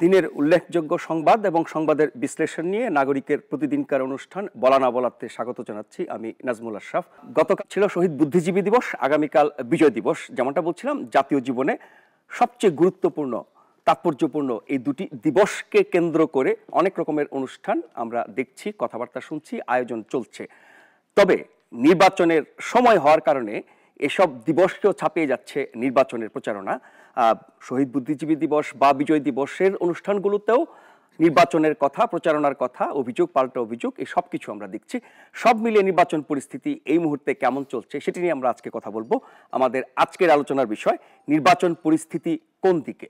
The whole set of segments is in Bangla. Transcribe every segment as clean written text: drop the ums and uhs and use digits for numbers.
দিনের উল্লেখযোগ্য সংবাদ এবং সংবাদের বিশ্লেষণ নিয়ে নাগরিকের প্রতিদিনকার অনুষ্ঠান বলা না বলাতে স্বাগত জানাচ্ছি আমি নাজমুল আশরাফ। গতকাল ছিল শহীদ বুদ্ধিজীবী দিবস, আগামীকাল বিজয় দিবস। যেমনটা বলছিলাম, জাতীয় জীবনে সবচেয়ে গুরুত্বপূর্ণ, তাৎপর্যপূর্ণ এই দুটি দিবসকে কেন্দ্র করে অনেক রকমের অনুষ্ঠান আমরা দেখছি, কথাবার্তা শুনছি, আয়োজন চলছে। তবে নির্বাচনের সময় হওয়ার কারণে এসব দিবসকেও ছাপিয়ে যাচ্ছে নির্বাচনের প্রচারণা। শহীদ বুদ্ধিজীবী দিবস বা বিজয় দিবসের অনুষ্ঠানগুলোতেও নির্বাচনের কথা, প্রচারণার কথা, অভিযোগ পাল্টা অভিযোগ, এই সব কিছু আমরা দেখছি। সব মিলিয়ে নির্বাচন পরিস্থিতি এই মুহূর্তে কেমন চলছে সেটি নিয়ে আমরা আজকে কথা বলবো। আমাদের আজকের আলোচনার বিষয় নির্বাচন পরিস্থিতি কোন দিকে।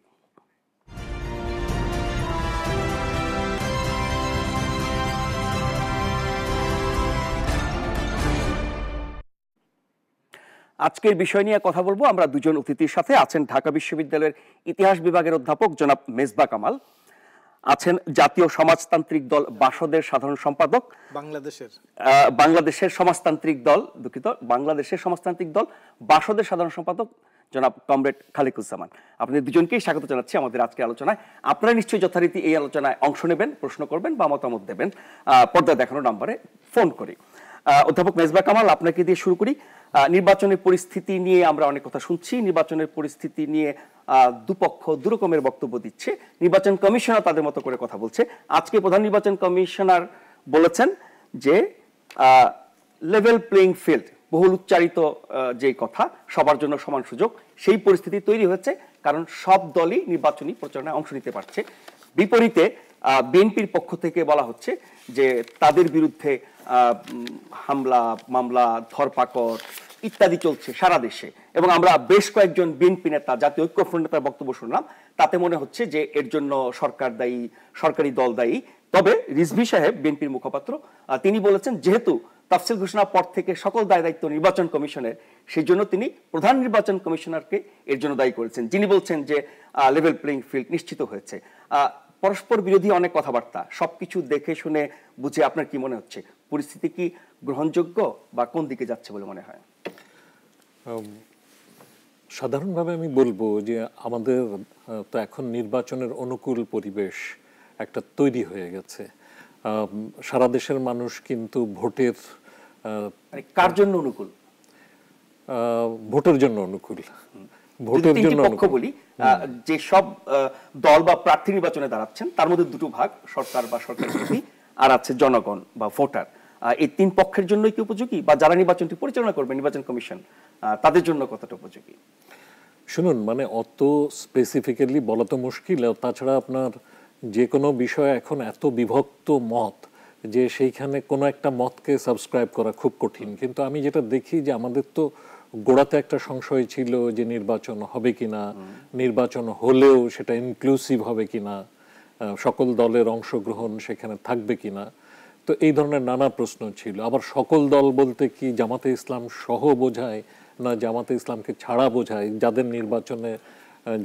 আজকের বিষয় নিয়ে কথা বলবো আমরা দুজন অতিথির সাথে। আছেন ঢাকা বিশ্ববিদ্যালয়ের ইতিহাস বিভাগের অধ্যাপক জনাব মেজবা কামাল, আছেন জাতীয় সমাজতান্ত্রিক দল বাসদের সাধারণ সম্পাদক, বাংলাদেশের সমাজতান্ত্রিক দল বাংলাদেশের সমাজতান্ত্রিক দল বাসদের সাধারণ সম্পাদক জনাব কমরেড খালিকুজ্জামান। আপনাদের দুজনকেই স্বাগত জানাচ্ছি আমাদের আজকের আলোচনায়। আপনারা নিশ্চয়ই যথারীতি এই আলোচনায় অংশ নেবেন, প্রশ্ন করবেন বা মতামত দেবেন, পর্দায় দেখানো নাম্বারে ফোন করে। অধ্যাপক মেজবা কামাল, আপনাকে দিয়ে শুরু করি। নির্বাচনের পরিস্থিতি নিয়ে আমরা অনেক কথা শুনছি। নির্বাচনের পরিস্থিতি নিয়ে দুপক্ষ দুরকমের বক্তব্য দিচ্ছে। নির্বাচন কমিশনার তাদের মতো করে কথা বলছে। আজকে প্রধান নির্বাচন কমিশনার বলেছেন যে লেভেল প্লেইং ফিল্ড, বহুল উচ্চারিত যে কথা, সবার জন্য সমান সুযোগ, সেই পরিস্থিতি তৈরি হয়েছে কারণ সব দলই নির্বাচনী প্রচারণায় অংশ নিতে পারছে। বিপরীতে বিএনপির পক্ষ থেকে বলা হচ্ছে যে তাদের বিরুদ্ধে হামলা, মামলা, ধরপাকড় ইত্যাদি চলছে সারা দেশে। এবং আমরা বেশ কয়েকজন বিএনপি নেতা, জাতীয় ঐক্যফ্রন্ট নেতার বক্তব্য শুনলাম, তাতে মনে হচ্ছে যে এর জন্য সরকার দায়ী, সরকারি দল দায়ী। তবে রিজভী সাহেব, বিএনপির মুখপাত্র, তিনি বলেছেন যেহেতু তাফসিল ঘোষণার পর থেকে সকল দায় দায়িত্ব নির্বাচন কমিশনের, সেই জন্য তিনি প্রধান নির্বাচন কমিশনারকে এর জন্য দায়ী করেছেন, যিনি বলছেন যে লেভেল প্লেইং ফিল্ড নিশ্চিত হয়েছে। পরস্পর বিরোধী অনেক কথাবার্তা, সবকিছু দেখে শুনে বুঝে আপনার কি মনে হচ্ছে পরিস্থিতি কি গ্রহণযোগ্য বা কোন দিকে যাচ্ছে বলে মনে হয়? সাধারণভাবে আমি বলবো যে আমাদের তো এখন নির্বাচনের অনুকূল পরিবেশ একটা তৈরি হয়ে গেছে। সারা দেশের মানুষ কিন্তু ভোটের, কার জন্য অনুকূল? ভোটের জন্য অনুকূল। ভোটের জন্য পক্ষ বলি, যে সব দল বা প্রার্থী নির্বাচনে দাঁড়াচ্ছেন তার মধ্যে দুটো ভাগ, সরকার বা সরকার বিরোধী, আর আছে জনগণ বা ভোটার। এই তিন পক্ষের জন্যই কি উপযোগী, বা যারা নির্বাচনটি পরিচালনা করবে নির্বাচন কমিশন, তাদের জন্য কতটা উপযোগী? শুনুন, মানে অত স্পেসিফিক্যালি বলা তো মুশকিল। তাছাড়া আপনার যে কোনো বিষয়ে এখন এত বিভক্ত মত যে সেইখানে কোনো একটা মতকে সাবস্ক্রাইব করা খুব কঠিন। কিন্তু আমি যেটা দেখি যে আমাদের তো গোড়াতে একটা সংশয় ছিল যে নির্বাচন হবে কিনা, নির্বাচন হলেও সেটা ইনক্লুসিভ হবে কিনা, সকল দলের অংশগ্রহণ সেখানে থাকবে কিনা। তো এই ধরনের নানা প্রশ্ন ছিল। আবার সকল দল বলতে কি জামাতে ইসলাম সহ বোঝায় না জামাতে ইসলামকে ছাড়া বোঝায়,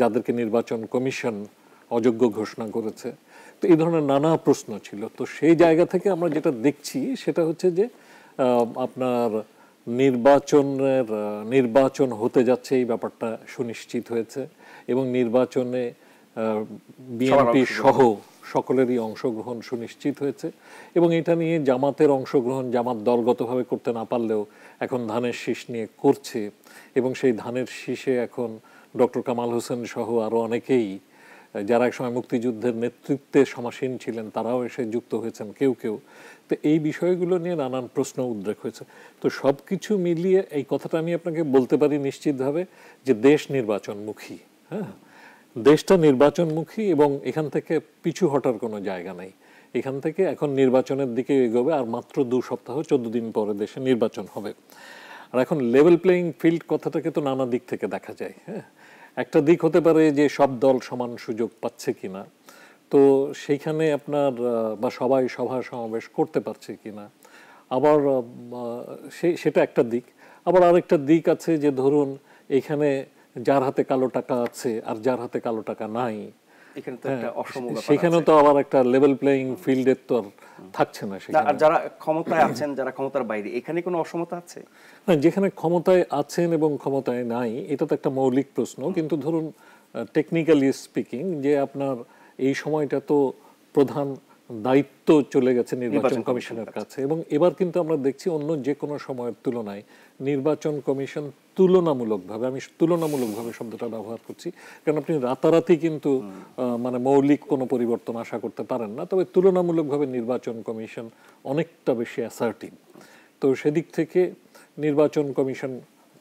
যাদেরকে নির্বাচন কমিশন অযোগ্য ঘোষণা করেছে। তো এই ধরনের নানা প্রশ্ন ছিল। তো সেই জায়গা থেকে আমরা যেটা দেখছি সেটা হচ্ছে যে আপনার নির্বাচন হতে যাচ্ছে, এই ব্যাপারটা সুনিশ্চিত হয়েছে এবং নির্বাচনে বিএনপি সহ সকলেরই অংশগ্রহণ সুনিশ্চিত হয়েছে। এবং এটা নিয়ে জামাতের অংশগ্রহণ, জামাত দলগতভাবে করতে না পারলেও এখন ধানের শীষ নিয়ে করছে এবং সেই ধানের শীষে এখন ডক্টর কামাল হোসেন সহ আরও অনেকেই যারা একসময় মুক্তিযুদ্ধের নেতৃত্বে সমাসীন ছিলেন তারাও এসে যুক্ত হয়েছেন কেউ কেউ। তো এই বিষয়গুলো নিয়ে নানান প্রশ্ন উদ্রেক হয়েছে। তো সব কিছু মিলিয়ে এই কথাটা আমি আপনাকে বলতে পারি নিশ্চিতভাবে যে দেশ নির্বাচনমুখী। হ্যাঁ, দেশটা নির্বাচনমুখী এবং এখান থেকে পিছু হটার কোনো জায়গা নেই। এখান থেকে এখন নির্বাচনের দিকে এগোবে। আর মাত্র 2 সপ্তাহ 14 দিন পরে দেশে নির্বাচন হবে। আর এখন লেভেল প্লেইং ফিল্ড কথাটাকে তো নানা দিক থেকে দেখা যায়। হ্যাঁ, একটা দিক হতে পারে যে সব দল সমান সুযোগ পাচ্ছে কিনা, তো সেইখানে আপনার বা সবাই সভা সমাবেশ করতে পারছে কিনা, আবার সেটা একটা দিক। আবার আরেকটা দিক আছে যে ধরুন এখানে যার হাতে কালো টাকা আছে আর যার হাতে কালো টাকা নাই, সেখানে তো আবার একটা লেভেল প্লেইং ফিল্ডের তো আর থাকছে না। আর যারা ক্ষমতায় আছেন, যারা ক্ষমতার বাইরে, এখানে কোনো অসমতা আছে না? যেখানে ক্ষমতায় আছেন এবং ক্ষমতায় নাই এটা তো একটা মৌলিক প্রশ্ন। কিন্তু ধরুন টেকনিক্যালি স্পিকিং যে আপনার এই সময়টা তো প্রধান দায়িত্ব চলে গেছে নির্বাচন কমিশনের কাছে, এবং এবার কিন্তু আমরা দেখছি অন্য যে কোনো সময়ের তুলনায় নির্বাচন কমিশন তুলনামূলকভাবে, আমি তুলনামূলকভাবে শব্দটা ব্যবহার করছি, কারণ আপনি রাতারাতি কিন্তু মানে মৌলিক কোনো পরিবর্তন আশা করতে পারেন না, তবে তুলনামূলকভাবে নির্বাচন কমিশন অনেকটা বেশি অ্যাসার্টিভ। তো সেদিক থেকে নির্বাচন কমিশন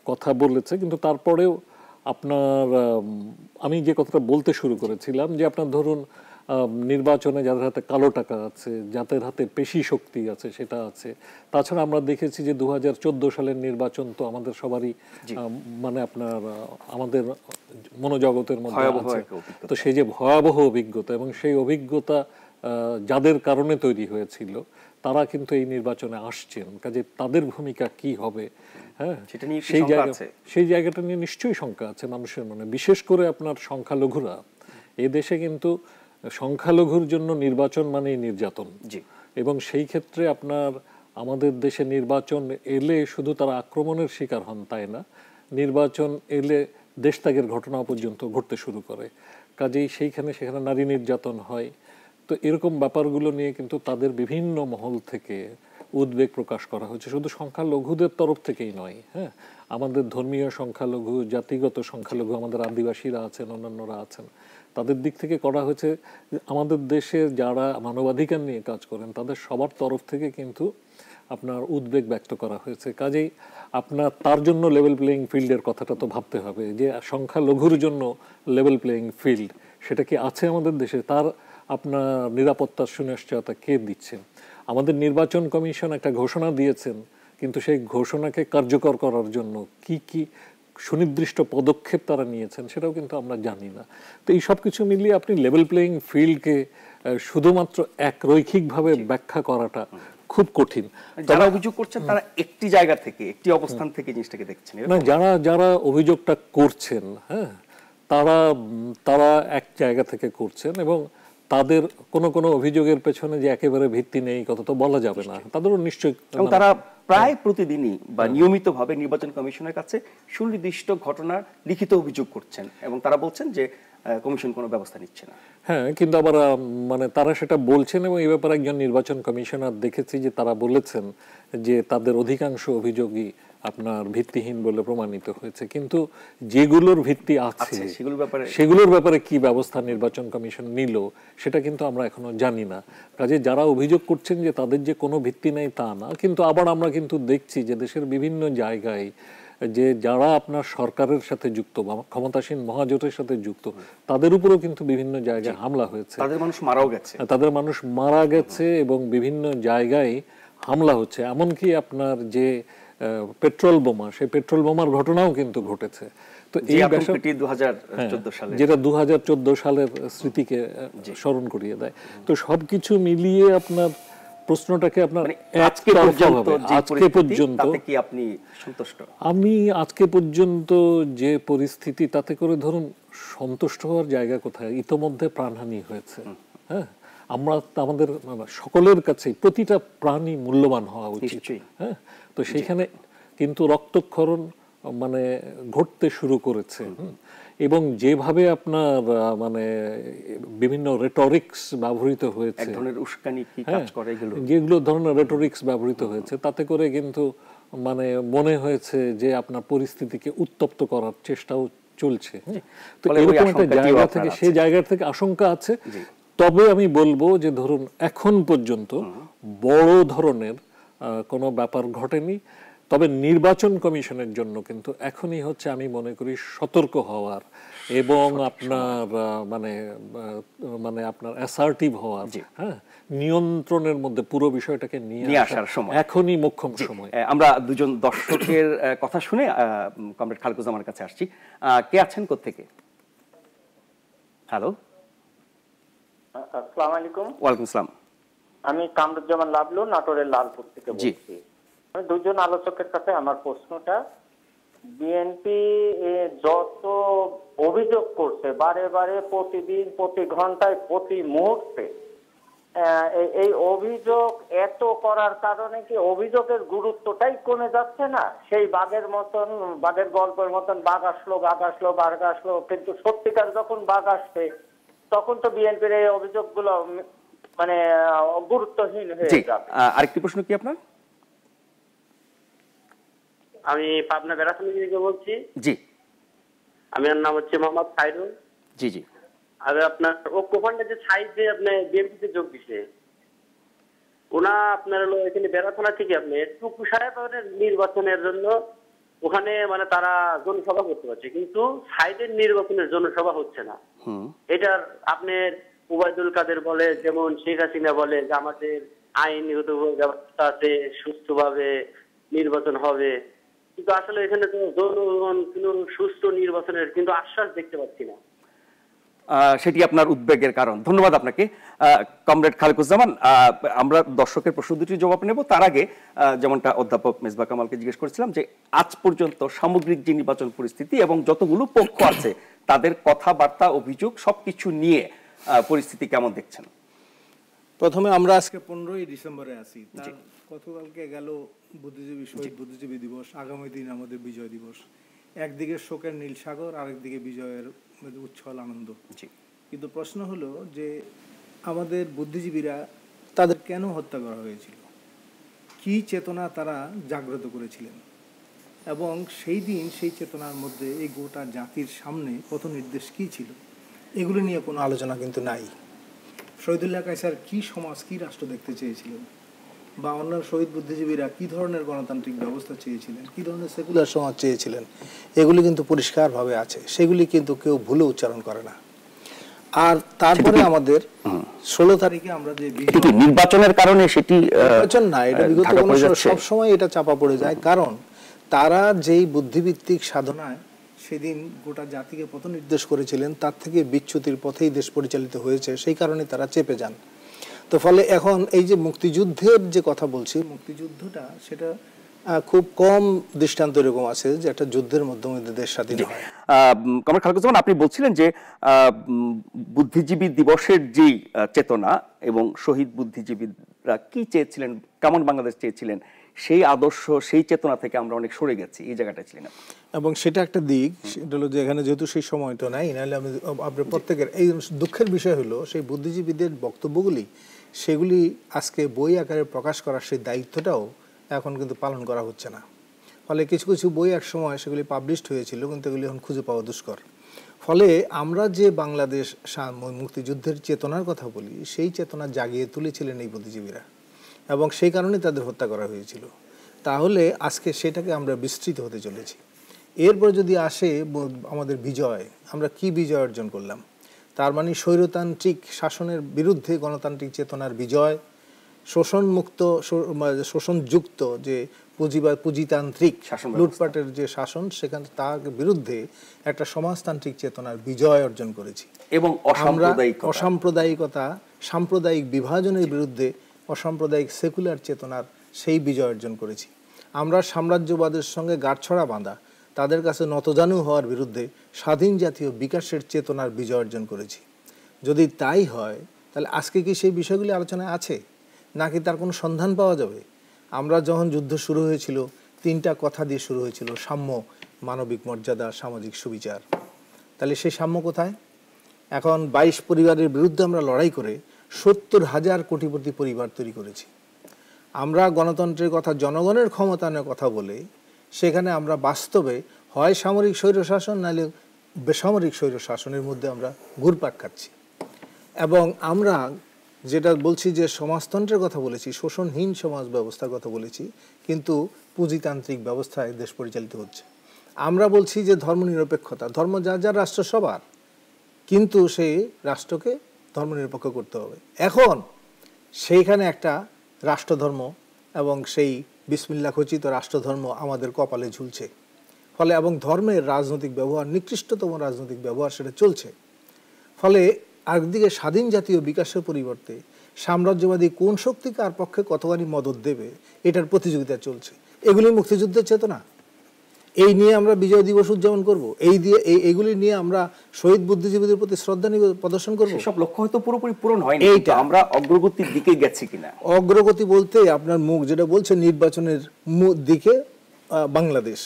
কথা বলেছে, কিন্তু তারপরেও আপনার আমি যে কথাটা বলতে শুরু করেছিলাম যে আপনার ধরুন নির্বাচনে যাদের হাতে কালো টাকা আছে, যাদের হাতে পেশি শক্তি আছে সেটা আছে। তাছাড়া আমরা দেখেছি যে 2014 সালের নির্বাচন তো আমাদের সবারই মানে আপনার আমাদের মনোজগতের মধ্যে আছে। তো সেই যে ভয়াবহ অভিজ্ঞতা, এবং সেই অভিজ্ঞতা যাদের কারণে তৈরি হয়েছিল তারা কিন্তু এই নির্বাচনে আসছেন, কাজে তাদের ভূমিকা কি হবে, হ্যাঁ সেই জায়গাটা নিয়ে নিশ্চয়ই শঙ্কা আছে মানুষের মনে। বিশেষ করে আপনার সংখ্যালঘুরা, এ দেশে কিন্তু সংখ্যালঘুর জন্য নির্বাচন মানেই নির্যাতন, এবং সেই ক্ষেত্রে আপনার আমাদের দেশে নির্বাচন এলে শুধু তারা আক্রমণের শিকার হন তাই না, নির্বাচন এলে দেশত্যাগের ঘটনা পর্যন্ত ঘটতে শুরু করে। কাজেই সেখানে নারী নির্যাতন হয়। তো এরকম ব্যাপারগুলো নিয়ে কিন্তু তাদের বিভিন্ন মহল থেকে উদ্বেগ প্রকাশ করা হয়েছে, শুধু সংখ্যালঘুদের তরফ থেকেই নয়, হ্যাঁ, আমাদের ধর্মীয় সংখ্যালঘু, জাতিগত সংখ্যালঘু, আমাদের আদিবাসীরা আছেন, অন্যান্যরা আছেন, তাদের দিক থেকে করা হয়েছে। আমাদের দেশের যারা মানবাধিকার নিয়ে কাজ করেন তাদের সবার তরফ থেকে কিন্তু আপনার উদ্বেগ ব্যক্ত করা হয়েছে। কাজেই আপনার তার জন্য লেভেল প্লেয়িং ফিল্ডের কথাটা তো ভাবতে হবে, যে সংখ্যালঘুর জন্য লেভেল প্লেয়িং ফিল্ড সেটা কি আছে আমাদের দেশে, তার আপনার নিরাপত্তার সুনিশ্চয়তা কে দিচ্ছে? আমাদের নির্বাচন কমিশন একটা ঘোষণা দিয়েছেন, কিন্তু সেই ঘোষণাকে কার্যকর করার জন্য কি কি সুনির্দিষ্ট পদক্ষেপ তারা নিয়েছেন সেটাও কিন্তু আমরা জানি না। তো এই সব কিছু মিলিয়ে আপনি লেভেল প্লেয়িং ফিল্ডকে শুধুমাত্র এক রৈখিকভাবে ব্যাখ্যা করাটা খুব কঠিন। যারা অভিযোগ করছেন তারা একটি জায়গা থেকে, একটি অবস্থান থেকে জিনিসটাকে দেখছেন না, যারা অভিযোগটা করছেন, হ্যাঁ, তারা এক জায়গা থেকে করছেন, এবং তাদের কোনো অভিযোগের পেছনে যে একেবারে ভিত্তি নেই কথা তো বলা যাবে না, তাদেরও নিশ্চয়ই। এবং তারা প্রায় প্রতিদিনই বা নিয়মিতভাবে নির্বাচন কমিশনের কাছে সুনির্দিষ্ট ঘটনার লিখিত অভিযোগ করছেন, এবং তারা বলছেন যে কমিশন কোনো ব্যবস্থা নিচ্ছে না। হ্যাঁ, কিন্তু আবার মানে তারা সেটা বলছেন, এবং এই ব্যাপারে একজন নির্বাচন কমিশনার দেখেছি যে তারা বলেছেন যে তাদের অধিকাংশ অভিযোগই আপনার ভিত্তিহীন বলে প্রমাণিত হয়েছে, কিন্তু যেগুলোর ভিত্তি আছে সেগুলোর ব্যাপারে কি ব্যবস্থা নির্বাচন কমিশন নিল সেটা কিন্তু আমরা এখনো জানি না। কাজে যারা অভিযোগ করছেন যে তাদের যে কোনো ভিত্তি নেই তা না, কিন্তু আবার আমরা কিন্তু দেখছি যে দেশের বিভিন্ন জায়গায় যে যারা আপনার সরকারের সাথে যুক্ত বা ক্ষমতাসীন মহাজোটের সাথে যুক্ত তাদের উপরেও কিন্তু বিভিন্ন জায়গায় হামলা হয়েছে, তাদের মানুষ মারা গেছে এবং বিভিন্ন জায়গায় হামলা হচ্ছে। এমনকি আপনার যে পেট্রোল বোমা, সেই পেট্রোল বোমার ঘটনাও কিন্তু ঘটেছে। তো এই যেটা 2014 সালের স্মৃতিকে স্মরণ করিয়ে দেয়। তো সবকিছু মিলিয়ে আপনার প্রশ্নটাকে আপনার আজকে পর্যন্ত কি আপনি সন্তুষ্ট? আমি আজকে পর্যন্ত যে পরিস্থিতি, তাতে করে ধরুন সন্তুষ্ট হওয়ার জায়গা কোথায়? ইতোমধ্যে প্রাণহানি হয়েছে, হ্যাঁ, আমরা আমাদের সকলের কাছে প্রতিটা প্রাণী মূল্যবান হওয়া উচিত, হ্যাঁ, তো সেখানে কিন্তু রক্তক্ষরণ মানে ঘটতে শুরু করেছে, এবং যেভাবে আপনার মানে বিভিন্ন রেটরিক্স ব্যবহৃত হয়েছে, যেগুলো ধরনের রেটরিক্স ব্যবহৃত হয়েছে, তাতে করে কিন্তু মানে মনে হয়েছে যে আপনার পরিস্থিতিকে উত্তপ্ত করার চেষ্টাও চলছে। তো এরকম একটা জায়গা থেকে, সেই জায়গা থেকে আশঙ্কা আছে। তবে আমি বলবো যে ধরুন এখন পর্যন্ত বড় ধরনের কোনো ব্যাপার ঘটেনি। তবে নির্বাচন কমিশনের জন্য কিন্তু এখনই হচ্ছে আমি মনে করি সতর্ক হওয়ার এবং আপনার মানে আপনার অ্যাসার্টিভ হওয়ার, হ্যাঁ, নিয়ন্ত্রণের মধ্যে পুরো বিষয়টাকে নিয়ে আসার সময় এখনই মোক্ষম সময়। আমরা দুজন দর্শকের কথা শুনে কমরেড খালেকুজ্জামানের কাছে আসছি। কে আছেন কোত্থেকে? হ্যালো, আসসালামু আলাইকুম। ওয়ালাইকুম আসসালাম। আমি কামরুজ্জামান লাবলু, নাটোরের লালপুর থেকে বলছি। আমি দুজন আলোচকের কাছে আমার প্রশ্নটা, বিএনপি যত অভিযোগ করছে বারে বারে, প্রতিদিন, প্রতি ঘন্টায়, প্রতি মুহূর্তে, এই অভিযোগ এত করার কারণে কি অভিযোগের গুরুত্বটাই কমে যাচ্ছে না? সেই বাঘের মতন, বাঘের গল্পের মতন বাঘ আসলো, বাঘ আসলো, বাঘ আসলো, কিন্তু সত্যিকার যখন বাঘ আসছে তখন তো বিএনপির এই অভিযোগগুলো মানে গুরুত্বহীন হয়ে জি যাবে। আরেকটি প্রশ্ন কি আপনার? আমি পাবনা বেড়াখালী থেকে বলছি। জি আমার নাম হচ্ছে মোহাম্মদ খায়রুল। জি জি আর আপনার ঐক্য ফ্রন্টের যে সাইড যে আপনি বিএনপিতে যোগ দিছে, ওনা আপনার হলো এখানে বেড়াখানা থেকে আপনি টুকু সাহেব নির্বাচনের জন্য ওখানে মানে তারা জনসভা করতে পারছে, কিন্তু সাইডের নির্বাচনের জনসভা হচ্ছে না। এটার আপনার ওবায়দুল কাদের বলে, যেমন শেখ হাসিনা বলে যে আমাদের আইনগত ব্যবস্থা আছে, সুস্থভাবে নির্বাচন হবে, কিন্তু আসলে এখানে তো জনগণ কোনো সুস্থ নির্বাচনের কিন্তু আশ্বাস দেখতে পাচ্ছি না। সেটি আপনার উদ্বেগের কারণ। ধন্যবাদ আপনাকে কমরেড খালেকুজ্জামান। আমরা দর্শকের প্রশ্ন দুটির জবাব নেব, তার আগে যেমনটা অধ্যাপক মেজবা কামালকে জিজ্ঞেস করেছিলাম যে আজ পর্যন্ত সামগ্রিক যে নির্বাচন পরিস্থিতি এবং যতগুলো পক্ষ আছে তাদের কথাবার্তা অভিযোগ সবকিছু নিয়ে পরিস্থিতি কেমন দেখছেন? প্রথমে আমরা আজকে 15ই ডিসেম্বরে আছি, তার গতকালকে গেল বুদ্ধিজীবী শহীদ বুদ্ধিজীবী দিবস, আগামী দিন আমাদের বিজয় দিবস। একদিকে শোকের নীল সাগর, আরেকদিকে বিজয়ের উচ্ছল আনন্দ। কিন্তু প্রশ্ন হলো যে আমাদের বুদ্ধিজীবীরা তাদের কেন হত্যা করা হয়েছিল, কি চেতনা তারা জাগ্রত করেছিলেন, এবং সেই দিন সেই চেতনার মধ্যে এই গোটা জাতির সামনে পথ নির্দেশ কী ছিল, এগুলো নিয়ে কোনো আলোচনা কিন্তু নাই। শহীদুল্লাহ কায়সার কি সমাজ, কি রাষ্ট্র দেখতে চেয়েছিলেন, বা অন্য শহীদ বুদ্ধিজীবীরা কি ধরনের গণতান্ত্রিক ব্যবস্থা চেয়েছিলেন, কি ধরনের সেকুলার সমাজ চেয়েছিলেন, এগুলি কিন্তু পরিষ্কারভাবে আছে, সেগুলি কিন্তু কেউ ভুলে উচ্চারণ করে না। আর তারপরে আমাদের 16 তারিখে আমরা যে নির্বাচনের কারণে সেটি নির্বাচন না, এটা বিগত কোনো সবসময় এটা চাপা পড়ে যায়, কারণ তারা যেই বুদ্ধিভিত্তিক সাধনায় সেদিন গোটা জাতিকে পথ নির্দেশ করেছিলেন তার থেকে বিচ্যুতির পথেই দেশ পরিচালিত হয়েছে, সেই কারণে তারা চেপে যান। তো ফলে এখন এই যে মুক্তিযুদ্ধের যে কথা বলছি, মুক্তিযুদ্ধটা সেটা খুব কম দৃষ্টান্ত এরকম আছে যে একটা যুদ্ধের মাধ্যমে দেশ স্বাধীন হয়। কমরেড খালেকুজ্জামান, আপনি বলছিলেন যে বুদ্ধিজীবী দিবসের যে চেতনা এবং শহীদ বুদ্ধিজীবীরা কি চেয়েছিলেন, কেমন বাংলাদেশ চেয়েছিলেন, সেই আদর্শ সেই চেতনা থেকে আমরা অনেক সরে গেছি, এই জায়গাটা ছিলেন। এবং সেটা একটা দিক, সেটা হলো যে এখানে যেহেতু সেই সময়টা নাই, নাহলে আমি আপনার প্রত্যেকের এই দুঃখের বিষয় হলো সেই বুদ্ধিজীবীদের বক্তব্যগুলি সেগুলি আজকে বই আকারে প্রকাশ করার সেই দায়িত্বটাও এখন কিন্তু পালন করা হচ্ছে না। ফলে কিছু কিছু বই এক সময় সেগুলি পাবলিশড হয়েছিল, কিন্তু এগুলি এখন খুঁজে পাওয়া দুষ্কর। ফলে আমরা যে বাংলাদেশ মুক্তিযুদ্ধের চেতনার কথা বলি, সেই চেতনা জাগিয়ে তুলেছিলেন এই বুদ্ধিজীবীরা, এবং সেই কারণে তাদের হত্যা করা হয়েছিল। তাহলে আজকে সেটাকে আমরা বিস্তৃত হতে চলেছি। এরপর যদি আসে আমাদের বিজয়, আমরা কি বিজয় অর্জন করলাম, তার মানে স্বৈরতান্ত্রিক শাসনের বিরুদ্ধে গণতান্ত্রিক চেতনার বিজয়, শোষণমুক্ত শোষণযুক্ত যে পুঁজিতান্ত্রিক লুটপাটের যে শাসন, সেখানে তার বিরুদ্ধে একটা সমাজতান্ত্রিক চেতনার বিজয় অর্জন করেছি। এবং অসাম্প্রদায়িকতা, সাম্প্রদায়িক বিভাজনের বিরুদ্ধে অসাম্প্রদায়িক সেকুলার চেতনার সেই বিজয় অর্জন করেছি। আমরা সাম্রাজ্যবাদের সঙ্গে গাঁটছড়া বাঁধা, তাদের কাছে নতজানু হওয়ার বিরুদ্ধে স্বাধীন জাতীয় বিকাশের চেতনার বিজয় অর্জন করেছি। যদি তাই হয় তাহলে আজকে কি সেই বিষয়গুলি আলোচনায় আছে, নাকি তার কোনো সন্ধান পাওয়া যাবে? আমরা যখন যুদ্ধ শুরু হয়েছিল 3টা কথা দিয়ে শুরু হয়েছিল, সাম্য, মানবিক মর্যাদা, সামাজিক সুবিচার। তাহলে সেই সাম্য কোথায়? এখন 22 পরিবারের বিরুদ্ধে আমরা লড়াই করে 70,000 কোটিপতি পরিবার তৈরি করেছি। আমরা গণতন্ত্রের কথা, জনগণের ক্ষমতায়নের কথা বলে সেখানে আমরা বাস্তবে হয় সামরিক স্বৈরশাসন নাহলে বেসামরিক স্বৈরশাসনের মধ্যে আমরা ঘুরপাক খাচ্ছি। এবং আমরা যেটা বলছি যে সমাজতন্ত্রের কথা বলেছি, শোষণহীন সমাজ ব্যবস্থার কথা বলেছি, কিন্তু পুঁজিতান্ত্রিক ব্যবস্থায় দেশ পরিচালিত হচ্ছে। আমরা বলছি যে ধর্মনিরপেক্ষতা, ধর্ম যার যার রাষ্ট্র সবার, কিন্তু সেই রাষ্ট্রকে ধর্মনিরপেক্ষ করতে হবে। এখন সেইখানে একটা রাষ্ট্রধর্ম এবং সেই বিসমিল্লাহ খচিত রাষ্ট্রধর্ম আমাদের কপালে ঝুলছে। ফলে এবং ধর্মের রাজনৈতিক ব্যবহার, নিকৃষ্টতম রাজনৈতিক ব্যবহার সেটা চলছে। ফলে একদিকে স্বাধীন জাতীয় বিকাশের পরিবর্তে সাম্রাজ্যবাদী কোন শক্তি কার পক্ষে কতখানি মদত দেবে, এটার প্রতিযোগিতা চলছে। এগুলি মুক্তিযুদ্ধের চেতনা। এই নিয়ে আমরা বিজয় দিবস উদযাপন করব, এইগুলি নিয়ে আমরা শহীদ বুদ্ধিজীবীদের প্রতি শ্রদ্ধা প্রদর্শন করব। সব লক্ষ্য হয়তো পুরোপুরি পূরণ হয়নি, এইটা আমরা অগ্রগতির দিকে গেছি কিনা। অগ্রগতি বলতে আপনার মুখ যেটা বলছে নির্বাচনের দিকে বাংলাদেশ,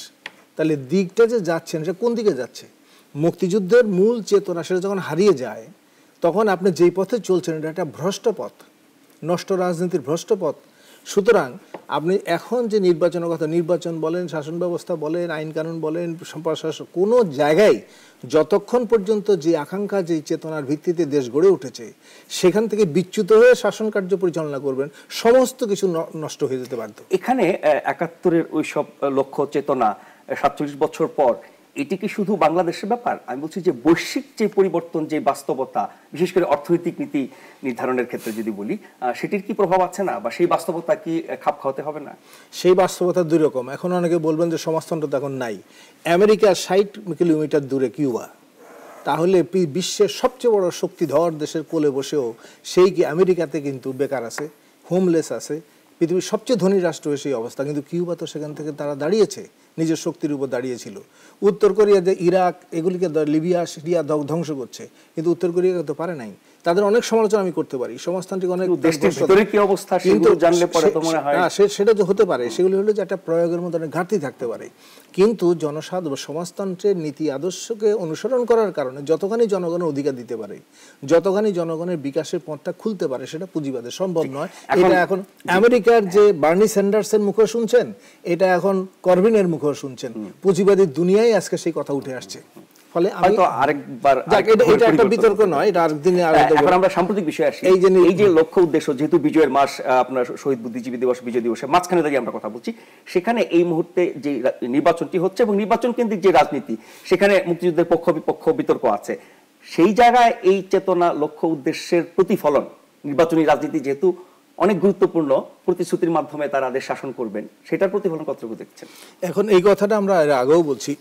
তাহলে দিকটা যে যাচ্ছেন সেটা কোন দিকে যাচ্ছে? মুক্তিযুদ্ধের মূল চেতনা সেটা যখন হারিয়ে যায়, তখন আপনি যেই পথে চলছেন এটা একটা ভ্রষ্ট পথ, নষ্ট রাজনীতির ভ্রষ্ট পথ। সুতরাং আপনি এখন যে নির্বাচনের কথা, নির্বাচন বলেন, শাসন ব্যবস্থা বলেন, আইন কানুন বলেন, প্রশাসন, কোনো জায়গায় যতক্ষণ পর্যন্ত যে আকাঙ্ক্ষা, যে চেতনার ভিত্তিতে দেশ গড়ে উঠেছে সেখান থেকে বিচ্যুত হয়ে শাসন কার্য পরিচালনা করবেন, সমস্ত কিছু নষ্ট হয়ে যেতে বাধ্য। এখানে ৭১-এর ওই সব লক্ষ্য চেতনা ৪৭ বছর পর, এটি কি শুধু বাংলাদেশের ব্যাপার? আমি বলছি যে বৈশ্বিক যে পরিবর্তন, যে বাস্তবতা, বিশেষ করে অর্থনৈতিক নীতি নির্ধারণের ক্ষেত্রে যদি বলি, সেটির কি প্রভাব আছে না, বা সেই বাস্তবতা কি খাপ খাওয়াতে হবে না? সেই বাস্তবতা দুই রকম। এখন অনেকে বলবেন যে সমাজতন্ত্র তো এখন নাই। আমেরিকা ৬০ কিলোমিটার দূরে কিউবা, তাহলে বিশ্বের সবচেয়ে বড় শক্তিধর দেশের কোলে বসেও সেই কি আমেরিকাতে কিন্তু বেকার আছে, হোমলেস আছে, পৃথিবীর সবচেয়ে ধনী রাষ্ট্র হয়ে সেই অবস্থা। কিন্তু কিউবা তো সেখান থেকে তারা দাঁড়িয়েছে, নিজের শক্তির উপর দাঁড়িয়েছিল। উত্তর কোরিয়া যে ইরাক, এগুলিকে লিবিয়া, সিরিয়া ধ্বংস করছে, কিন্তু উত্তর কোরিয়া তো পারে নাই। তাদের অনেক সমালোচনা আমি করতে পারি, সমাজতান্ত্রিক অনেক দেশটির ভিতরে কি অবস্থা সেগুলো জানলে পরে তো মনে হয় সেটা যে হতে পারে, সেগুলো হলো যে একটা প্রয়োগের মধ্যে অনেক ঘাটতি থাকতে পারে। কিন্তু জনসাধারণ সমাজতন্ত্রের নীতি আদর্শকে অনুসরণ করার কারণে যতখানি জনগণের অধিকার দিতে পারে, যতখানি জনগণের বিকাশের পথটা খুলতে পারে, সেটা পুঁজিবাদে সম্ভব নয়। এটা এখন আমেরিকার যে বার্নি স্যান্ডার্সের মুখে শুনছেন, এটা এখন করবিনের মুখেও শুনছেন। পুঁজিবাদী দুনিয়ায় আজকে সেই কথা উঠে আসছে। ফলে হয়তো আরেকবার এটা একটা বিতর্ক নয়, এটা আরেকদিন। এখন আমরা সাম্প্রতিক বিষয়ে আসি। এই যে লক্ষ্য উদ্দেশ্য, যেহেতু বিজয়ের মাস, আপনার শহীদ বুদ্ধিজীবী দিবস, বিজয় দিবসের মাঝখানে দাঁড়িয়ে আমরা কথা বলছি, সেখানে এই মুহূর্তে যে নির্বাচনটি হচ্ছে এবং নির্বাচন কেন্দ্রিক যে রাজনীতি, সেখানে মুক্তিযুদ্ধের পক্ষ বিপক্ষ বিতর্ক আছে। সেই জায়গায় এই চেতনা, লক্ষ্য উদ্দেশ্যের প্রতিফলন, নির্বাচনী রাজনীতি যেহেতু অনেক গুরুত্বপূর্ণ, প্রতিশ্রুতির মাধ্যমে তারা দেশ শাসন করবেন, সেটার প্রতিফলন কতটুকু দেখছেন? এখন এই কথাটা আমরা আগেও বলছি,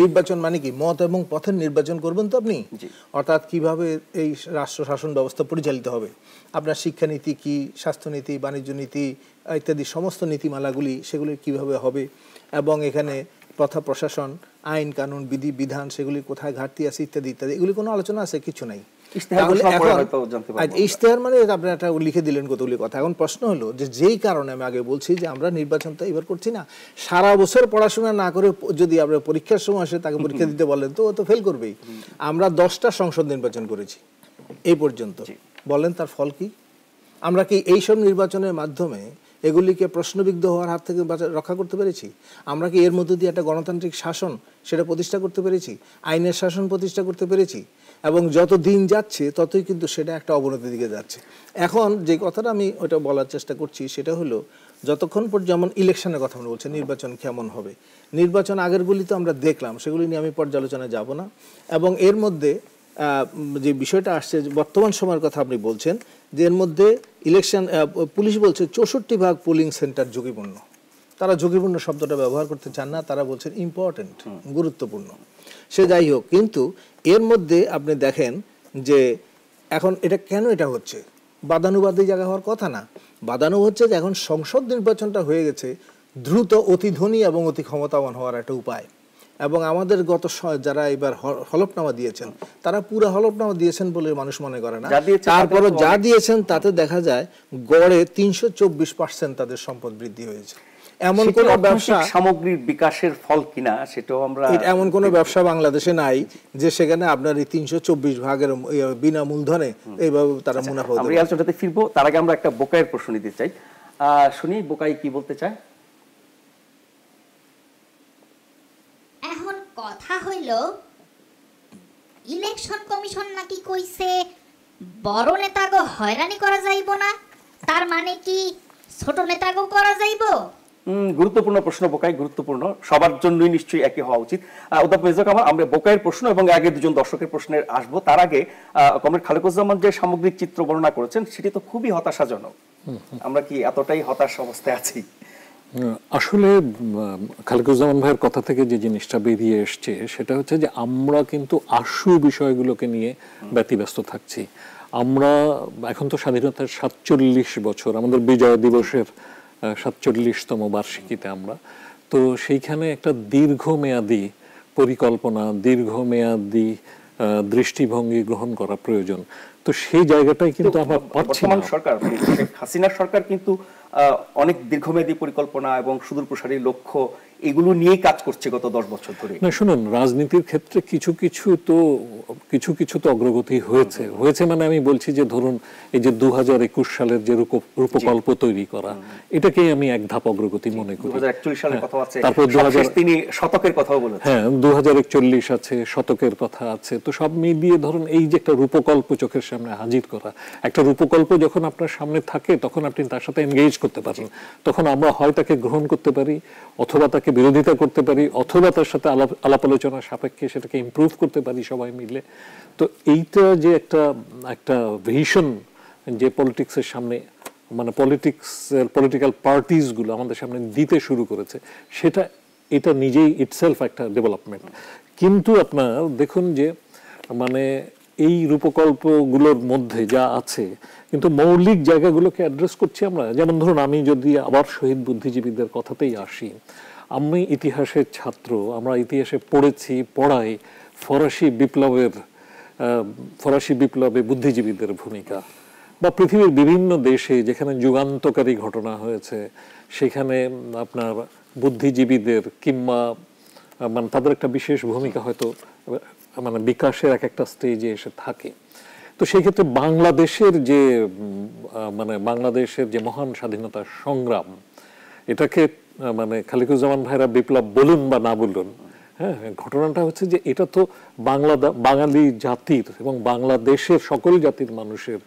নির্বাচন মানে কি? মত এবং পথের নির্বাচন করবেন তো আপনি, অর্থাৎ কিভাবে এই রাষ্ট্র শাসন ব্যবস্থা পরিচালিত হবে, আপনার শিক্ষানীতি কি, স্বাস্থ্যনীতি, বাণিজ্য নীতি ইত্যাদি সমস্ত নীতিমালাগুলি, সেগুলি কিভাবে হবে, এবং এখানে প্রথা প্রশাসন, আইন কানুন, বিধি বিধান, সেগুলি কোথায় ঘাটতি আছে ইত্যাদি ইত্যাদি, এগুলি কোনো আলোচনা আছে? কিছু নাই। ইশতেহার মানে আপনি একটা লিখে দিলেন কতগুলি কথা। এখন প্রশ্ন হলো যে যেই কারণে আমি আগে বলছি যে আমরা নির্বাচন তো এবার করছি না, সারা বছর পড়াশোনা না করে যদি আমরা পরীক্ষার সময় আসে তাকে পরীক্ষা দিতে বলেন তো ও তো ফেল করবেই। আমরা 10টা সংসদ নির্বাচন করেছি এই পর্যন্ত, বলেন তার ফল কি? আমরা কি এইসব নির্বাচনের মাধ্যমে এগুলিকে প্রশ্নবিদ্ধ হওয়ার হাত থেকে রক্ষা করতে পেরেছি? আমরা কি এর মধ্য দিয়ে একটা গণতান্ত্রিক শাসন সেটা প্রতিষ্ঠা করতে পেরেছি, আইনের শাসন প্রতিষ্ঠা করতে পেরেছি? এবং যত দিন যাচ্ছে ততই কিন্তু সেটা একটা অবনতির দিকে যাচ্ছে। এখন যে কথাটা আমি ওটা বলার চেষ্টা করছি সেটা হলো, যতক্ষণ পর্যন্ত, যেমন ইলেকশনের কথা আমরা বলছি, নির্বাচন কেমন হবে, নির্বাচন আগেরগুলি তো আমরা দেখলাম, সেগুলি নিয়ে আমি পর্যালোচনায় যাব না। এবং এর মধ্যে যে বিষয়টা আসছে, বর্তমান সময়ের কথা আপনি বলছেন, যে এর মধ্যে ইলেকশন, পুলিশ বলছে 64% পোলিং সেন্টার ঝুঁকিপূর্ণ। তারা ঝুঁকিপূর্ণ শব্দটা ব্যবহার করতে চান না, তারা বলছেন ইম্পর্টেন্ট, গুরুত্বপূর্ণ। সে যাই হোক, কিন্তু এর মধ্যে আপনি দেখেন যে এখন এটা কেন এটা হচ্ছে, বাদানুবাদী জায়গা হওয়ার কথা না। বাদানু হচ্ছে যে এখন সংসদ নির্বাচনটা হয়ে গেছে দ্রুত, অতি ধনী এবং অতি ক্ষমতাবান হওয়ার একটা উপায়। এবং আমাদের গত যারা এবার হলফনামা দিয়েছেন, তারা পুরো হলফনামা দিয়েছেন বলে মানুষ মনে করে না। তারপরে যা দিয়েছেন তাতে দেখা যায় গড়ে 324% তাদের সম্পদ বৃদ্ধি হয়েছে। এমন কোন ব্যবসা, সামগ্রিক বিকাশের ফল কিনা সেটাও আমরা, এমন কোন ব্যবসা বাংলাদেশে নাই যে সেখানে আপনার এই 324 ভাগের বিনা মূলধনে এইভাবে তারা মুনাফা। আমরা এই আলোচনাতে ফিরবো, তার আগে আমরা একটা বোকাইয়ের প্রশ্ন নিতে চাই। শুনি বোকাই কি বলতে চায়। এখন কথা হইল, ইলেকশন কমিশন নাকি কইছে বড় নেতাগো হয়রানি করা যাইব না, তার মানে কি ছোট নেতাগো করা যাইব? গুরুত্বপূর্ণ প্রশ্ন বোকাই, গুরুত্বপূর্ণ, সবার জন্যই নিশ্চয়ই একই হওয়া উচিত। অধ্যাপক মেজর কামাল, আমরা বোকাইয়ের প্রশ্ন এবং আগে দুজন দর্শকের প্রশ্নে আসবো, তার আগে কমরেড খালেকুজ্জামান যে সামগ্রিক চিত্র বর্ণনা করেছেন সেটি তো খুবই হতাশাজনক। আমরা কি এতটাই হতাশ অবস্থায় আছি? আসলে খালেকুজ্জামান ভাইয়ের কথা থেকে যে জিনিসটা বেরিয়ে এসছে সেটা হচ্ছে যে আমরা কিন্তু আশু বিষয়গুলোকে নিয়ে ব্যতিব্যস্ত থাকছি। আমরা এখন তো স্বাধীনতার 47 বছর, আমাদের বিজয় দিবসের 47তম বার্ষিকীতে আমরা তো সেইখানে একটা দীর্ঘমেয়াদী পরিকল্পনা, দীর্ঘমেয়াদী দৃষ্টিভঙ্গি গ্রহণ করা প্রয়োজন। তো সেই জায়গাটাই কিন্তু আমরা পাচ্ছি না। সরকার, শেখ হাসিনার সরকার কিন্তু অনেক দীর্ঘমেয়াদী পরিকল্পনা এবং সুদূরপ্রসারী লক্ষ্য এগুলো নিয়েই কাজ করছে গত 10 বছর ধরে। না শুনুন, রাজনীতির ক্ষেত্রে কিছু কিছু তো অগ্রগতি হয়েছে মানে আমি বলছি যে ধরুন এই যে 2021 সালের যে রূপকল্প তৈরি করা, এটাকেই আমি এক ধাপ অগ্রগতি মনে করি। 2041 সালের কথা আছে, তারপর তিনি শতকের কথাও বলেছেন। হ্যাঁ, 2041 আছে, শতকের কথা আছে। তো সব মিলিয়ে ধরুন এই যে একটা রূপকল্প চোখের সামনে হাজির করা, একটা রূপকল্প যখন আপনার সামনে থাকে তখন আপনি তার সাথে এনগেজ করতে পারেন। তখন আমরা হয় তাকে গ্রহণ করতে পারি, অথবা তাকে বিরোধিতা করতে পারি, অথবা তার সাথে আলাপ আলোচনার সাপেক্ষে সেটাকে ইমপ্রুভ করতে পারি সবাই মিলে। তো এইটা যে একটা ভিশন যে পলিটিক্সের সামনে, মানে পলিটিক্যাল পার্টিস গুলো আমাদের সামনে দিতে শুরু করেছে, এটা নিজেই ইটসেলফ একটা ডেভেলপমেন্ট। কিন্তু আপনার দেখুন যে মানে এই রূপকল্পগুলোর মধ্যে যা আছে, কিন্তু মৌলিক জায়গাগুলোকে অ্যাড্রেস করছি আমরা। যেমন ধরুন, আমি যদি আবার শহীদ বুদ্ধিজীবীদের কথাতেই আসি, আমি ইতিহাসের ছাত্র, আমরা ইতিহাসে পড়াই ফরাসি বিপ্লবে বুদ্ধিজীবীদের ভূমিকা, বা পৃথিবীর বিভিন্ন দেশে যেখানে যুগান্তকারী ঘটনা হয়েছে সেখানে আপনার বুদ্ধিজীবীদের কিংবা মানে তাদের একটা বিশেষ ভূমিকা হয়তো মানে বিকাশের একটা স্টেজে এসে থাকে। তো সেই ক্ষেত্রে বাংলাদেশের যে মহান স্বাধীনতা সংগ্রাম, এটাকে মানে খালিকুজ্জামান ভাইরা বিপ্লব বলুন বা না বলুন, হ্যাঁ, ঘটনাটা হচ্ছে যে এটা তো বাঙালি জাতির এবং বাংলাদেশের সকল জাতির মানুষের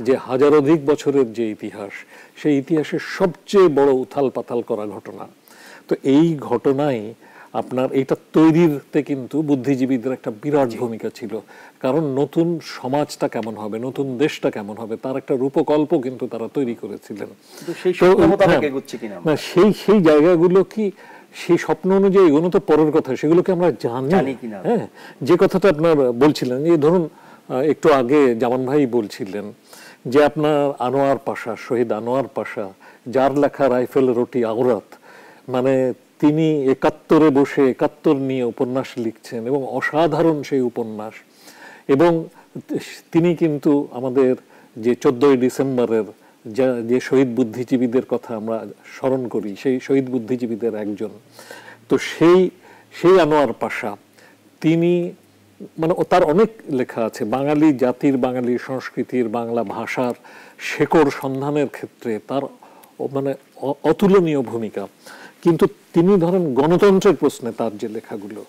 যে হাজারোধিক বছরের যে ইতিহাস, সেই ইতিহাসের সবচেয়ে বড় উথাল পাথাল করা ঘটনা। তো এই ঘটনায় আপনার এইটা তৈরিতে কিন্তু বুদ্ধিজীবীদের একটা বিরাট ভূমিকা ছিল। কারণ নতুন সমাজটা কেমন হবে, নতুন দেশটা কেমন হবে, তার একটা রূপকল্প কিন্তু তারা তৈরি করেছিলেন। সেই জায়গাগুলো কি সেই স্বপ্ন অনুযায়ী এগুলো তো পরের কথা, সেগুলোকে আমরা জানি কিনা। হ্যাঁ, যে কথাটা আপনার বলছিলেন, এই ধরুন একটু আগে জামান ভাই বলছিলেন যে আপনার আনোয়ার পাশা, শহীদ আনোয়ার পাশা, যার লেখা রাইফেল রুটি আওরাত, মানে তিনি 71-এ বসে 71 নিয়ে উপন্যাস লিখছেন এবং অসাধারণ সেই উপন্যাস। এবং তিনি কিন্তু আমাদের যে 14ই ডিসেম্বরের যে শহীদ বুদ্ধিজীবীদের কথা আমরা স্মরণ করি, সেই শহীদ বুদ্ধিজীবীদের একজন। তো সেই আনোয়ার পাশা, তিনি মানে তার অনেক লেখা আছে বাঙালি জাতির, বাঙালি সংস্কৃতির, বাংলা ভাষার শেকড় সন্ধানের ক্ষেত্রে তার মানে অতুলনীয় ভূমিকা। কিন্তু তিনি ধরেন গণতন্ত্রের প্রশ্নে তার যে লেখাগুলো,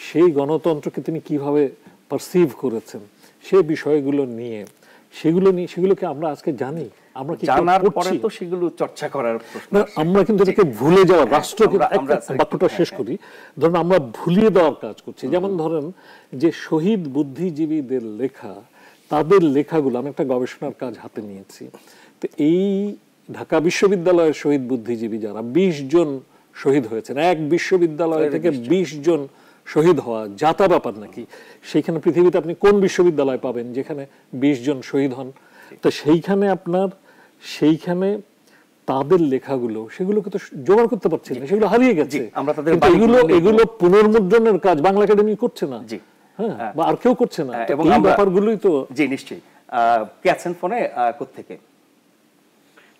সেই গণতন্ত্রকে তিনি কিভাবে পারসিভ করেছেন, সেই বিষয়গুলো নিয়ে সেগুলোকে আমরা আজকে জানি। আমরা কি জানার পরে তো সেগুলো চর্চা করার প্রশ্ন, আমরা কিন্তু এটাকে ভুলে যাওয়া, রাষ্ট্রকে বাক্যটা শেষ করি, ধরুন আমরা ভুলিয়ে দেওয়ার কাজ করছি। যেমন ধরেন যে শহীদ বুদ্ধিজীবীদের লেখা, তাদের লেখাগুলো আমি একটা গবেষণার কাজ হাতে নিয়েছি। তো এই ঢাকা বিশ্ববিদ্যালয়ের শহীদ বুদ্ধিজীবী যারা 20 জন শহীদ হয়েছেন, এক বিশ্ববিদ্যালয় থেকে 20 জন শহীদ হওয়া যাতা ব্যাপার নাকি? সেইখানে পৃথিবীতে আপনি কোন বিশ্ববিদ্যালয় পাবেন যেখানে 20 জন শহীদ হন? তো সেইখানে তাদের লেখাগুলো, সেগুলোকে তো জোগাড় করতে পারছেন না, সেগুলো হারিয়ে গেছে। এগুলো পুনর্মুদ্রণের কাজ বাংলা একাডেমি করছে না, হ্যাঁ, বা আর কেউ করছে না। এবং এই ব্যাপারগুলোই তো। জি নিশ্চয়ই। কে আছেন ফোনে কোত্থেকে?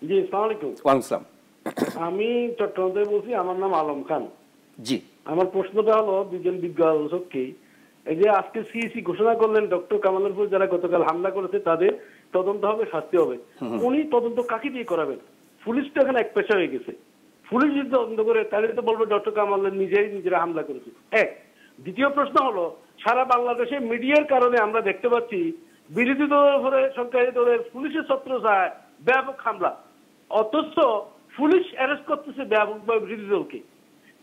জি, আসসালামু আলাইকুম। ওয়ালাইকুম আসসালাম। আমি চট্টগ্রাম থেকে বলছি, আমার নাম আলম খান। জি, আমার প্রশ্নটা হলো দুজন বিজ্ঞ আলোচককে, এই যে আজকে সিইসি ঘোষণা করলেন ডক্টর কামালের উপর যারা গতকাল হামলা করেছে তাদের তদন্ত হবে, শাস্তি হবে। উনি তদন্ত কাকে দিয়ে করাবেন? পুলিশ তো এখানে এক পেশা হয়ে গেছে। পুলিশ যদি তদন্ত করে তাহলে তো বলবো ডক্টর কামালের নিজেরা হামলা করেছে। এক। দ্বিতীয় প্রশ্ন হলো, সারা বাংলাদেশে মিডিয়ার কারণে আমরা দেখতে পাচ্ছি বিরোধী দলের উপরে সরকারি দলের পুলিশের ছত্রছায়ায় ব্যাপক হামলা, অথচ পুলিশ অ্যারেস্ট করতেছে ব্যাপকভাবে বিরোধী দলকে।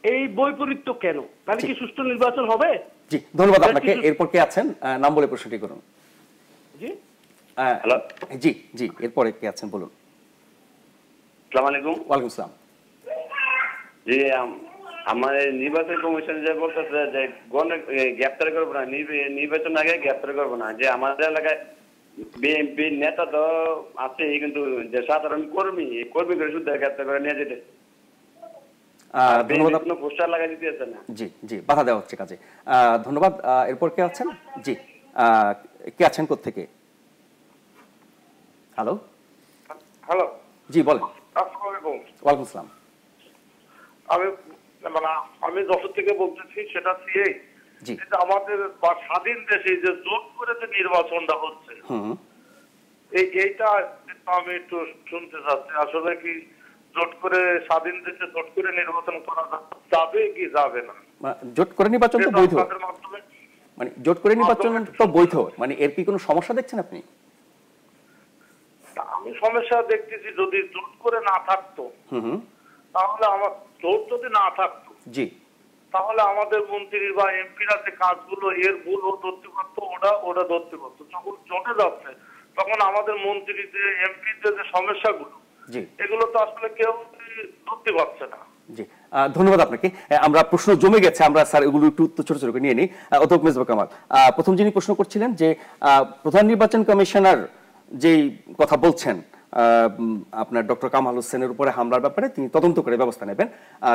এই বৈপরীত্য কেন? তাহলে কি সুষ্ঠু নির্বাচন হবে? জি, ধন্যবাদ আপনাকে। এরপর কে আছেন? নাম বলে প্রশ্নটি করুন। জি, হ্যালো। জি জি, এরপরে কে আছেন বলুন। আসসালামু আলাইকুম। ওয়ালাইকুম আসসালাম। জি, আমার নির্বাচন কমিশন যে বলতেছে যে গ্রেপ্তার করবো না, নির্বাচন আগে গ্রেপ্তার করবো না, যে আমাদের এলাকায় বিএনপি নেতা তো আছে, কিন্তু যে সাধারণ কর্মীগুলো শুধু গ্রেপ্তার করে নিয়ে যেতে জি জি, বাধা দেওয়া হচ্ছে কাজে। ধন্যবাদ। এরপর কে আছেন? জি, কে আছেন কোত্থেকে? হ্যালো। হ্যালো, জি বলেন। আসসালামু আলাইকুম। ওয়ালাইকুম আসসালাম। আমি আমি যশোর থেকে বলতেছি, সেটা সিএই জি। আমাদের স্বাধীন দেশে যে জোট করে যে নির্বাচনটা হচ্ছে, এইটা আমি একটু শুনতে চাচ্ছি, আসলে কি জোট করে স্বাধীন দেশে জোট করে নির্বাচন করা যাবে কি যাবে না? জোট করে নির্বাচন তো বৈধ, মাধ্যমে মানে জোট করে নির্বাচন তো বৈধ, মানে এর কি কোনো সমস্যা দেখছেন আপনি? আমি সমস্যা দেখতেছি, যদি জোট করে না থাকতো, তাহলে আমার জোট যদি না থাকতো, জি, তাহলে আমাদের মন্ত্রী বা এমপিরা যে কাজগুলো এর ভুল ও ধরতে পারতো, ওটা ধরতে পারতো। যখন জোটে যাচ্ছে, তখন আমাদের মন্ত্রী যে এমপিদের যে সমস্যাগুলো, জি, এগুলো তো আসলে কেউ ধরতে পারছে না। জি, ধন্যবাদ আপনাকে। আমরা প্রশ্ন জমে গেছে, আমরা স্যার এগুলো একটু ছোট ছোট করে নিয়ে নিই। অধ্যাপক মেজবা কামাল, প্রথম যিনি প্রশ্ন করছিলেন যে প্রধান নির্বাচন কমিশনার যেই কথা বলছেন আপনার ডক্টর কামাল হোসেনের উপরে হামলার ব্যাপারে তিনি তদন্ত করে ব্যবস্থা নেবেন,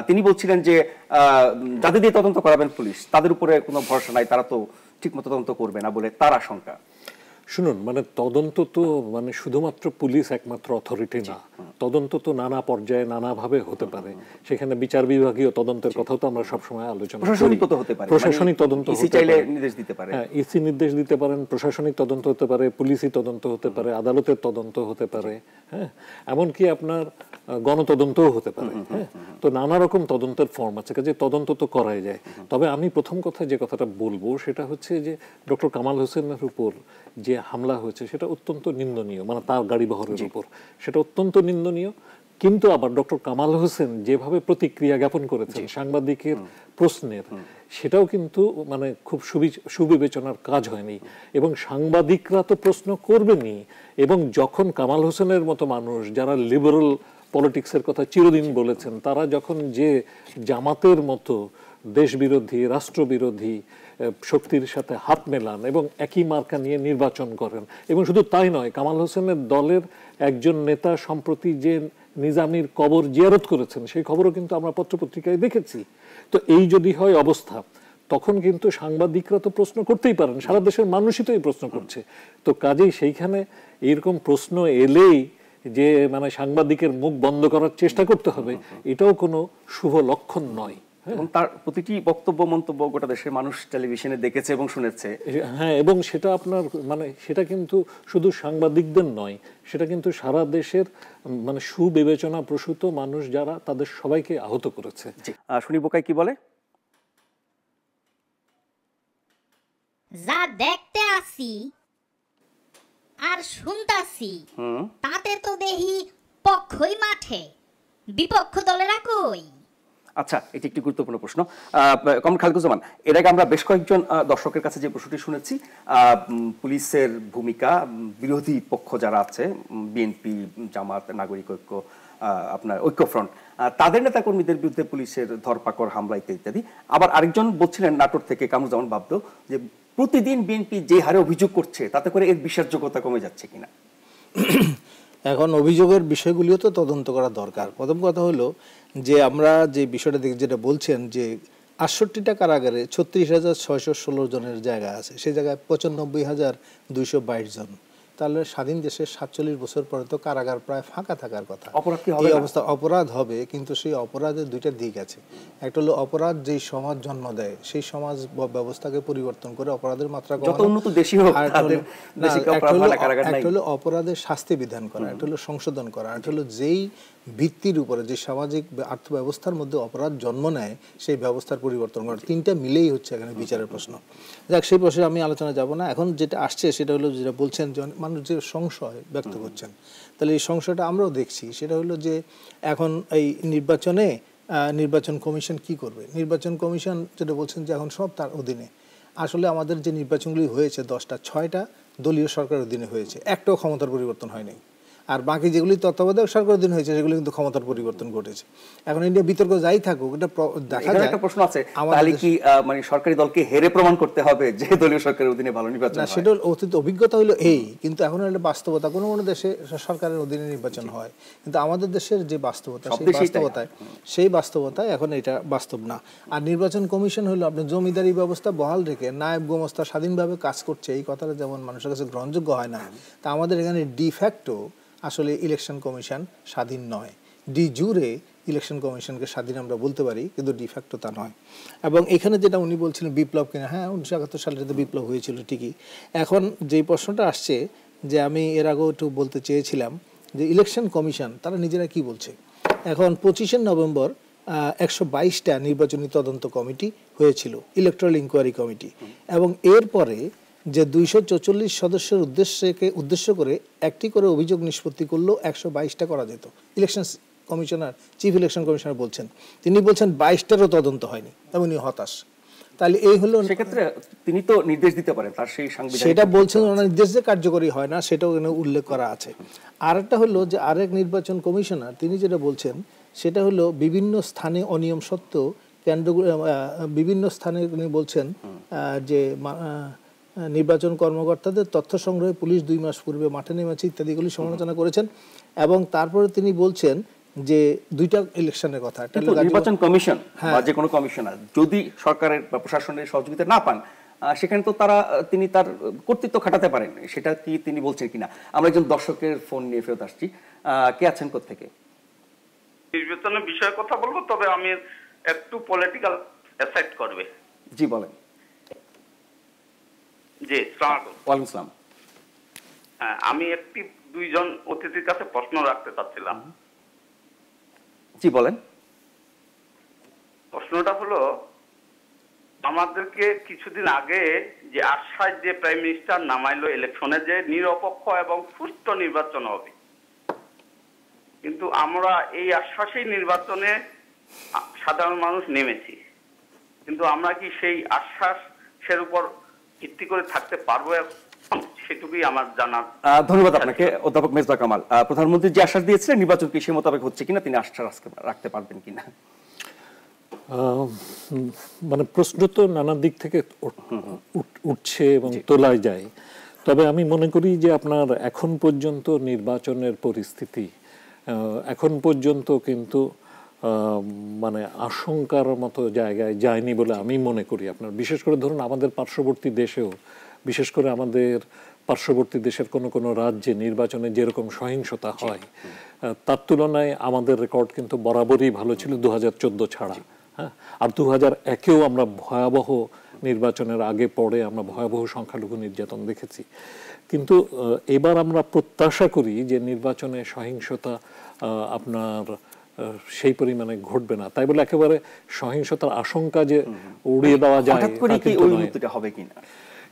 তিনি বলছিলেন যে যাদের দিয়ে তদন্ত করাবেন পুলিশ, তাদের উপরে কোনো ভরসা নাই, তারা তো ঠিকমতো তদন্ত করবে না বলে তার আশঙ্কা। শুনুন, মানে তদন্ত তো মানে শুধুমাত্র পুলিশ একমাত্র অথরিটি না, তদন্ত তো নানা পর্যায়ে নানাভাবে হতে পারে। সেখানে বিচার বিভাগীয় তদন্তের কথাও তো আমরা সবসময় আলোচনা করি। প্রশাসনিক তো হতে পারে, প্রশাসনিক তদন্ত ইসি চাইলে নির্দেশ দিতে পারে। হ্যাঁ, ইসি নির্দেশ দিতে পারেন, প্রশাসনিক তদন্ত হতে পারে, পুলিশি তদন্ত হতে পারে, আদালতের তদন্ত হতে পারে, হ্যাঁ, এমনকি আপনার গণতদন্তও হতে পারে। হ্যাঁ, তো নানা রকম তদন্তের ফর্ম আছে, কাজে তদন্ত তো করাই যায়। তবে আমি প্রথম কথা যে কথাটা বলবো সেটা হচ্ছে যে ডক্টর কামাল হোসেনের উপর যে হামলা হয়েছে সেটা অত্যন্ত নিন্দনীয়, মানে তার গাড়ি বহরের উপর, সেটা অত্যন্ত নিন্দনীয়। কিন্তু আবার ডক্টর কামাল হোসেন যেভাবে প্রতিক্রিয়া জ্ঞাপন করেছেন সাংবাদিকের প্রশ্নের, সেটাও কিন্তু মানে খুব সুবিবেচনার কাজ হয়নি। এবং সাংবাদিকরা তো প্রশ্ন করবেনই, এবং যখন কামাল হোসেনের মতো মানুষ যারা লিবারেল পলিটিক্সের কথা চিরদিন বলেছেন, তারা যখন যে জামাতের মতো দেশবিরোধী রাষ্ট্রবিরোধী শক্তির সাথে হাত মেলান এবং একই মার্কা নিয়ে নির্বাচন করেন, এবং শুধু তাই নয়, কামাল হোসেনের দলের একজন নেতা সম্প্রতি যে নিজামীর কবর জিয়ারত করেছেন সেই খবরও কিন্তু আমরা পত্রপত্রিকায় দেখেছি। তো এই যদি হয় অবস্থা, তখন কিন্তু সাংবাদিকরা তো প্রশ্ন করতেই পারেন, সারা দেশের মানুষই তো এই প্রশ্ন করছে। তো কাজেই সেইখানে এইরকম প্রশ্ন এলেই যে মানে সাংবাদিকের মুখ বন্ধ করার চেষ্টা করতে হবে, এটাও কোনো শুভ লক্ষণ নয়। এবং তার প্রতিটি বক্তব্য মন্তব্য গোটা দেশের মানুষ টেলিভিশনে দেখেছে এবং শুনেছে। হ্যাঁ, এবং সেটা আপনার মানে সেটা কিন্তু শুধু সাংবাদিকদের নয়, সেটা কিন্তু সারা দেশের মানে সুবিবেচনা প্রসূত মানুষ যারা, তাদের সবাইকে আহত করেছে। শুনি বোকাই কি বলে। যা দেখতে আসি আর শুনতাছি তাতে তো দেহি পক্ষই মাঠে, বিপক্ষ দলেরা কই? আচ্ছা, এটি একটি গুরুত্বপূর্ণ প্রশ্ন। কমরেড খালিকুজ্জামান, এর আগে আমরা বেশ কয়েকজন দর্শকের কাছে যে প্রশ্নটি শুনেছি, পুলিশের ভূমিকা, বিরোধী পক্ষ যারা আছে, বিএনপি, জামাত, নাগরিক ঐক্য, আপনার ঐক্যফ্রন্ট, তাদের নেতাকর্মীদের বিরুদ্ধে পুলিশের ধরপাকড়, হামলা ইত্যাদি ইত্যাদি। আবার আরেকজন বলছিলেন নাটোর থেকে কামরুজ্জামান বাবদু, যে প্রতিদিন বিএনপি যে হারে অভিযোগ করছে তাতে করে এর বিশ্বাসযোগ্যতা কমে যাচ্ছে কিনা। এখন অভিযোগের বিষয়গুলিও তো তদন্ত করা দরকার। প্রথম কথা হলো যে আমরা যে বিষয়টা দেখে যেটা বলছেন যে ৬৮টা কারাগারে ৩৬,৬১৬ জনের জায়গা আছে, সেই জায়গায় ৯৫,২২২ জন, তাহলে স্বাধীন দেশের ৪৭ বছর পরে তো কারাগার প্রায় ফাঁকা থাকার কথা। এই অবস্থা অপরাধ হবে, কিন্তু সেই অপরাধের দুইটা দিক আছে। একটা হলো অপরাধ যেই সমাজ জন্ম দেয় সেই সমাজ ব্যবস্থাকে পরিবর্তন করে অপরাধের মাত্রা কমানো, একটা হলো অপরাধের শাস্তি বিধান করা, একটা হলো সংশোধন করা, একটা হলো যেই ভিত্তির উপরে যে সামাজিক অর্থ ব্যবস্থার মধ্যে অপরাধ জন্ম নেয় সেই ব্যবস্থার পরিবর্তন করা। তিনটা মিলেই হচ্ছে এখানে বিচারের প্রশ্ন। যাক, সেই প্রশ্নে আমি আলোচনা যাব না। এখন যেটা আসছে সেটা হলো যেটা বলছেন যে মানুষ যে সংশয় ব্যক্ত করছেন, তাহলে এই সংশয়টা আমরাও দেখছি। সেটা হলো যে এখন এই নির্বাচন কমিশন কি করবে। নির্বাচন কমিশন যেটা বলছেন যে এখন সব তার অধীনে। আসলে আমাদের যে নির্বাচনগুলি হয়েছে 10টা, 6টা দলীয় সরকারের অধীনে হয়েছে, একটাও ক্ষমতার পরিবর্তন হয়নি। আর বাকি যেগুলি তত্ত্বাবধায়ক সরকারের অধীনে হয়েছে সেগুলো কিন্তু ক্ষমতার পরিবর্তন ঘটেছে। এখন ইন্ডিয়া বিতর্ক যাই থাকুক, এটা দেখা যায়। একটা প্রশ্ন আছে, তাহলে কি মানে সরকারি দলকে হেরে প্রমাণ করতে হবে যে দলীয় সরকারের অধীনে ভালো নির্বাচন হয়? সেটা অতীত অভিজ্ঞতা হলো এই, কিন্তু এখন একটা বাস্তবতা। কোনো কোনো দেশে সরকারের অধীনে নির্বাচন হয়, কিন্তু আমাদের দেশের যে বাস্তবতা সেই বাস্তবতায় এখন এটা বাস্তব না। আর নির্বাচন কমিশন হলো আপনার জমিদারি ব্যবস্থা বহাল রেখে নায়েব গোমস্তা স্বাধীনভাবে কাজ করছে, এই কথাটা যেমন মানুষের কাছে গ্রহণযোগ্য হয় না, তা আমাদের এখানে ডিফ্যাক্টো আসলে ইলেকশন কমিশন স্বাধীন নয়। ডি জুরে ইলেকশন কমিশনকে স্বাধীন আমরা বলতে পারি, কিন্তু ডিফ্যাক্টো তা নয়। এবং এখানে যেটা উনি বলছিলেন বিপ্লব কিনা, হ্যাঁ 1971 সালে তো বিপ্লব হয়েছিল ঠিকই। এখন যেই প্রশ্নটা আসছে, যে আমি এর আগেও একটু বলতে চেয়েছিলাম যে ইলেকশন কমিশন তারা নিজেরা কি বলছে। এখন 25শে নভেম্বর 122টা নির্বাচনী তদন্ত কমিটি হয়েছিল, ইলেকট্রাল ইনকোয়ারি কমিটি, এবং এরপরে যে 244 সদস্যের উদ্দেশ্য করে একটি করে অভিযোগ নিষ্পত্তি করলেও 122টা করা যেত। Election commissioner, chief election commissioner বলছেন, তিনি বলছেন 22টারও তদন্ত হয়নি এবং উনি হতাশ। তাহলে এই হলো, সেক্ষেত্রে তিনি তো নির্দেশ দিতে পারেন, তার সেই সাংবিধানিক সেটা বলছেন ওনার নির্দেশ যে কার্যকরী হয় না, সেটাও এখানে উল্লেখ করা আছে। আর একটা হলো যে আরেক নির্বাচন কমিশনার তিনি যেটা বলছেন সেটা হলো বিভিন্ন স্থানে অনিয়ম সত্ত্বেও বিভিন্ন স্থানে উনি বলছেন যে নির্বাচন কর্মকর্তাদের তথ্য সংগ্রহে পুলিশ 2 মাস পূর্বে মাঠে নেমেছে ইত্যাদিগুলি সমালোচনা করেছেন। এবং তারপরে তিনি বলছেন যে 2টা ইলেকশনের কথা, একটা নির্বাচন কমিশন বা যে কোনো কমিশনার যদি সরকারের বা প্রশাসনের সহযোগিতা না পান, সেখানে তো তিনি তার কর্তৃত্ব খাটাতে পারেন, সেটা কি তিনি বলছেন কিনা। আমরা একজন দর্শকের ফোন নিয়ে ফেরত আসছি। কে আছেন কোত্থেকে? নির্বাচনের বিষয়ে কথা বলবো, তবে আমি একটু পলিটিক্যাল এফেক্ট করবে। জি বলেন। জি, আসসালামু আলাইকুম। ওয়ালাইকুম আসসালাম। হ্যাঁ, আমি দুইজন অতিথির কাছে প্রশ্ন রাখতে চাচ্ছিলাম। জি বলেন। প্রশ্নটা হলো, আমাদেরকে কিছুদিন আগে যে আশ্বাস যে প্রাইম মিনিস্টার নামাইলো ইলেকশনে যে নিরপেক্ষ এবং সুষ্ঠু নির্বাচন হবে, কিন্তু আমরা এই আশ্বাসেই নির্বাচনে সাধারণ মানুষ নেমেছি, কিন্তু আমরা কি সেই আশ্বাসের উপর ভিত্তি করে থাকতে পারবো, সেটুকুই আমার জানার। ধন্যবাদ আপনাকে অধ্যাপক মেজবা কামাল। প্রধানমন্ত্রী যে আশ্বাস দিয়েছিলেন নির্বাচন কি সে মোতাবেক হচ্ছে কিনা, তিনি আশ্বাস রাখতে পারবেন কিনা? মানে প্রশ্ন তো নানা দিক থেকে উঠছে এবং তোলাই যায়। তবে আমি মনে করি যে আপনার এখন পর্যন্ত নির্বাচনের পরিস্থিতি এখন পর্যন্ত কিন্তু মানে আশঙ্কার মতো জায়গায় যায়নি বলে আমি মনে করি। আপনার বিশেষ করে ধরুন আমাদের পার্শ্ববর্তী দেশেও, বিশেষ করে আমাদের পার্শ্ববর্তী দেশের কোনো রাজ্যে নির্বাচনে যেরকম সহিংসতা হয়, তার তুলনায় আমাদের রেকর্ড কিন্তু বরাবরই ভালো ছিল 2014 ছাড়া। হ্যাঁ, আর 2001-এও আমরা ভয়াবহ নির্বাচনের আগে পরে আমরা ভয়াবহ সংখ্যালঘু নির্যাতন দেখেছি। কিন্তু এবার আমরা প্রত্যাশা করি যে নির্বাচনে সহিংসতা আপনার সেই পরিমাণে ঘটবে না। তাই বলে একেবারে সহিংসতার আশঙ্কা যে উড়িয়ে দেওয়া যায় হবে কিনা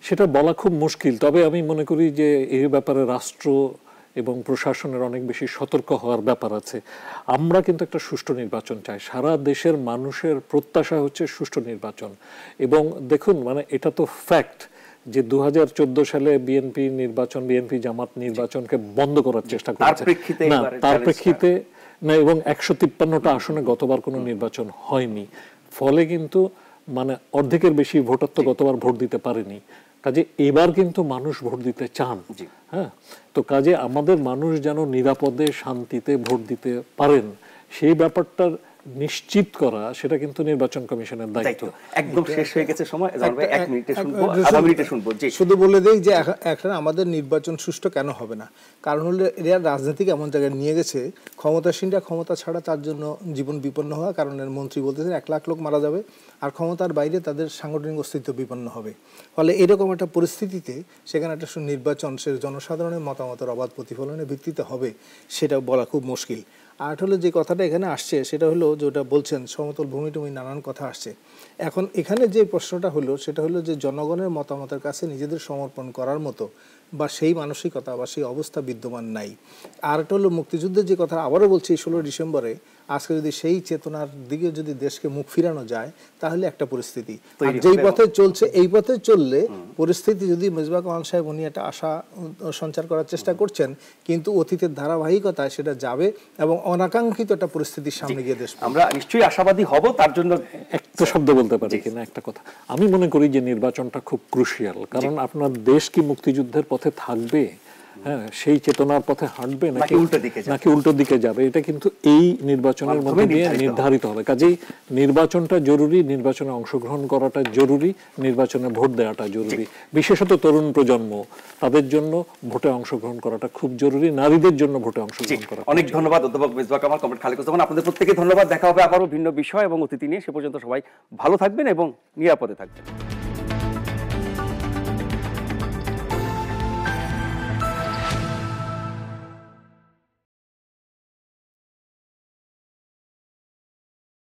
সেটা বলা খুব মুশকিল। তবে আমি মনে করি যে এই ব্যাপারে রাষ্ট্র এবং প্রশাসনের অনেক বেশি সতর্ক হওয়ার ব্যাপার আছে। আমরা কিন্তু একটা সুষ্ঠু নির্বাচন চাই, সারা দেশের মানুষের প্রত্যাশা হচ্ছে সুষ্ঠু নির্বাচন। এবং দেখুন, মানে এটা তো ফ্যাক্ট যে 2014 সালে বিএনপি জামাত নির্বাচনকে বন্ধ করার চেষ্টা করেছে, তার প্রেক্ষিতে না, এবং 153টা আসনে গতবার কোনো নির্বাচন হয়নি। ফলে কিন্তু মানে অর্ধেকের বেশি ভোটার তো গতবার ভোট দিতে পারেনি। কাজে এবার কিন্তু মানুষ ভোট দিতে চান। হ্যাঁ, তো কাজে আমাদের মানুষ যেন নিরাপদে শান্তিতে ভোট দিতে পারেন সেই ব্যাপারটা নিশ্চিত করা, সেটা কিন্তু নির্বাচন কমিশনের দায়িত্ব। একদম শেষ হয়ে গেছে সময়, 1 মিনিটে শুনবো, আধা মিনিটে শুনবো। শুধু বলে দেই যে এখন আমাদের নির্বাচন সুষ্ঠু কেন হবে না, কারণ হলো এরা রাজনীতিকে এমন জায়গায় নিয়ে গেছে, ক্ষমতাসীনরা ক্ষমতা ছাড়া তার জন্য জীবন বিপন্ন হওয়া, কারণ এর মন্ত্রী বলতেছেন 1 লাখ লোক মারা যাবে, আর ক্ষমতার বাইরে তাদের সাংগঠনিক অস্তিত্ব বিপন্ন হবে। ফলে এরকম একটা পরিস্থিতিতে সেখানে একটা নির্বাচন সে জনসাধারণের মতামতের অবাধ প্রতিফলনের ভিত্তিতে হবে, সেটা বলা খুব মুশকিল। আর হলো যে কথাটা এখানে আসছে সেটা হলো যেটা বলছেন সমতল ভূমি টুমি নানান কথা আসছে। এখন এখানে যে প্রশ্নটা হলো সেটা হলো যে জনগণের মতামতের কাছে নিজেদের সমর্পণ করার মতো বা সেই মানসিকতা বা সেই অবস্থা বিদ্যমান নাই। আর একটা হলো মুক্তিযুদ্ধের যে কথা আবারও বলছি, 16 ডিসেম্বরে আজকে যদি সেই চেতনার দিকে যদি দেশকে মুখ ফিরানো যায় তাহলে একটা পরিস্থিতি, যেই পথে চলছে এই পথে চললে পরিস্থিতি যদি মেজবা কামাল সাহেব উনি একটা আশা সঞ্চার করার চেষ্টা করছেন, কিন্তু অতীতের ধারাবাহিকতায় সেটা যাবে এবং অনাকাঙ্ক্ষিত একটা পরিস্থিতির সামনে গিয়ে দেশ। আমরা নিশ্চয়ই আশাবাদী হব। তার জন্য একটা শব্দ বলতে পারি কিনা, একটা কথা আমি মনে করি যে নির্বাচনটা খুব ক্রুশিয়াল, কারণ আপনার দেশ কি মুক্তিযুদ্ধের পথে থাকবে হ্যাঁ, সেই চেতনার পথে হাঁটবে নাকি উল্টো দিকে যাবে? নাকি উল্টো দিকে যাবে, এটা কিন্তু এই নির্বাচনের মধ্যে দিয়ে নির্ধারিত হবে। কাজেই নির্বাচনটা জরুরি, নির্বাচনে অংশগ্রহণ করাটা জরুরি, নির্বাচনে ভোট দেওয়াটা জরুরি। বিশেষত তরুণ প্রজন্ম, তাদের জন্য ভোটে অংশগ্রহণ করাটা খুব জরুরি, নারীদের জন্য ভোটে অংশগ্রহণ করা। অনেক ধন্যবাদ অধ্যাপক মিসবাহ কামাল, কমরেড খালিকুজ্জামান, আপনাদের প্রত্যেককে ধন্যবাদ। দেখা হবে আবারও ভিন্ন বিষয় এবং অতিথি নিয়ে। সে পর্যন্ত সবাই ভালো থাকবেন এবং নিরাপদে থাকবেন।